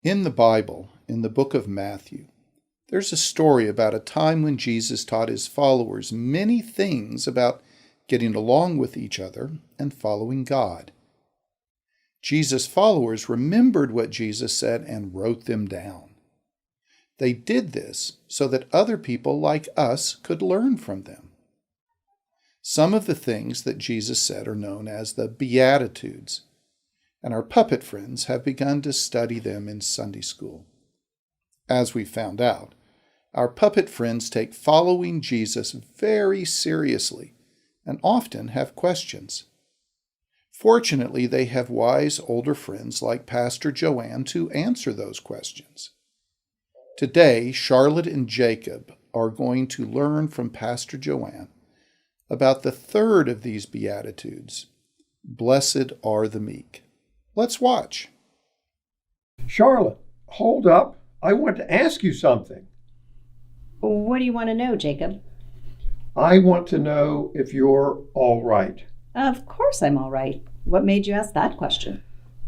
In the Bible, in the book of Matthew, there's a story about a time when Jesus taught his followers many things about getting along with each other and following God. Jesus' followers remembered what Jesus said and wrote them down. They did this so that other people like us could learn from them. Some of the things that Jesus said are known as the Beatitudes, and our puppet friends have begun to study them in Sunday school. As we found out, our puppet friends take following Jesus very seriously and often have questions. Fortunately, they have wise older friends like Pastor Joanne to answer those questions. Today, Charlotte and Jacob are going to learn from Pastor Joanne about the third of these Beatitudes, Blessed are the meek. Let's watch. Charlotte, hold up. I want to ask you something. What do you want to know, Jacob? I want to know if you're all right. Of course I'm all right. What made you ask that question?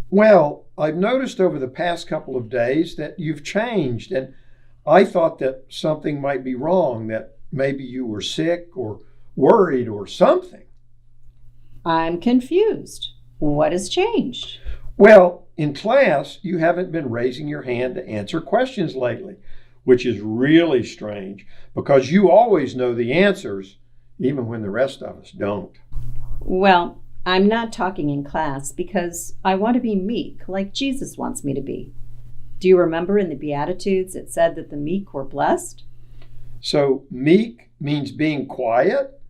Well, I've noticed over the past couple of days that you've changed, and I thought that something might be wrong, that maybe you were sick or worried or something. I'm confused. What has changed? Well, in class, you haven't been raising your hand to answer questions lately, which is really strange because you always know the answers, even when the rest of us don't. Well, I'm not talking in class because I want to be meek like Jesus wants me to be. Do you remember in the Beatitudes it said that the meek were blessed? So meek means being quiet?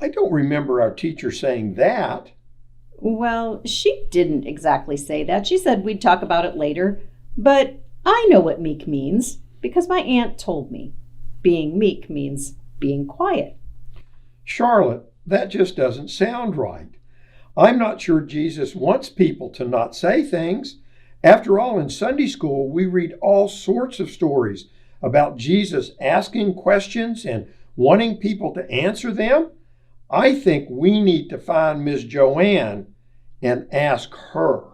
I don't remember our teacher saying that. Well, she didn't exactly say that. She said we'd talk about it later. But I know what meek means because my aunt told me. Being meek means being quiet. Charlotte, that just doesn't sound right. I'm not sure Jesus wants people to not say things. After all, in Sunday school, we read all sorts of stories about Jesus asking questions and wanting people to answer them. I think we need to find Miss Joanne and ask her.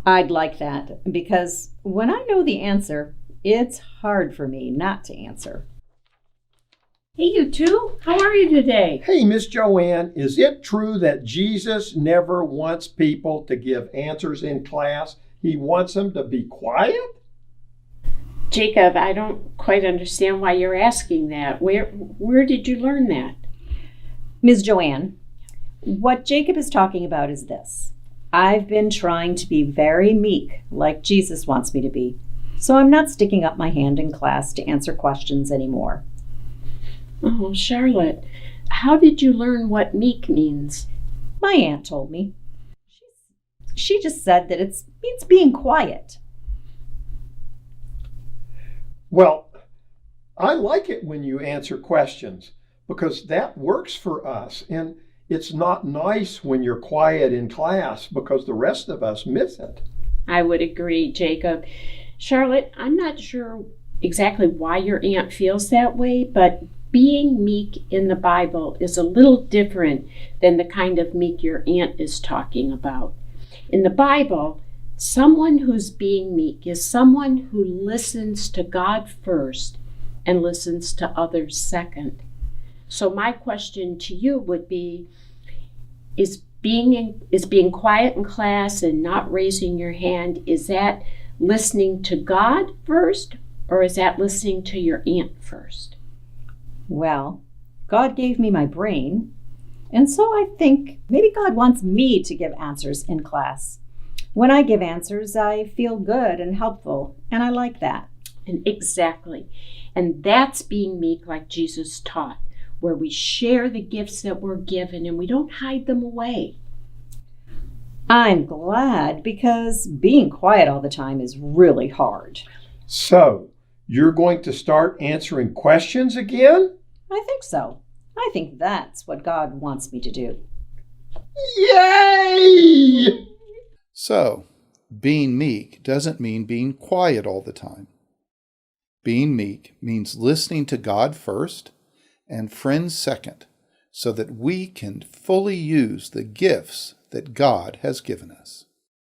I'd like that because when I know the answer, it's hard for me not to answer. Hey, you two. How are you today? Hey, Miss Joanne, is it true that Jesus never wants people to give answers in class? He wants them to be quiet? Jacob, I don't quite understand why you're asking that. Where did you learn that? Ms. Joanne, what Jacob is talking about is this. I've been trying to be very meek, like Jesus wants me to be, so I'm not sticking up my hand in class to answer questions anymore. Oh, Charlotte, how did you learn what meek means? My aunt told me. She just said that it means being quiet. Well, I like it when you answer questions because that works for us. And it's not nice when you're quiet in class because the rest of us miss it. I would agree, Jacob. Charlotte, I'm not sure exactly why your aunt feels that way, but being meek in the Bible is a little different than the kind of meek your aunt is talking about. In the Bible, someone who's being meek is someone who listens to God first and listens to others second. So my question to you would be, is being quiet in class and not raising your hand, is that listening to God first, or is that listening to your aunt first? Well, God gave me my brain, and so I think maybe God wants me to give answers in class. When I give answers, I feel good and helpful, and I like that. And exactly. And that's being meek like Jesus taught, where we share the gifts that we're given and we don't hide them away. I'm glad because being quiet all the time is really hard. So, you're going to start answering questions again? I think so. I think that's what God wants me to do. Yay! So, being meek doesn't mean being quiet all the time. Being meek means listening to God first and friends second, so that we can fully use the gifts that God has given us.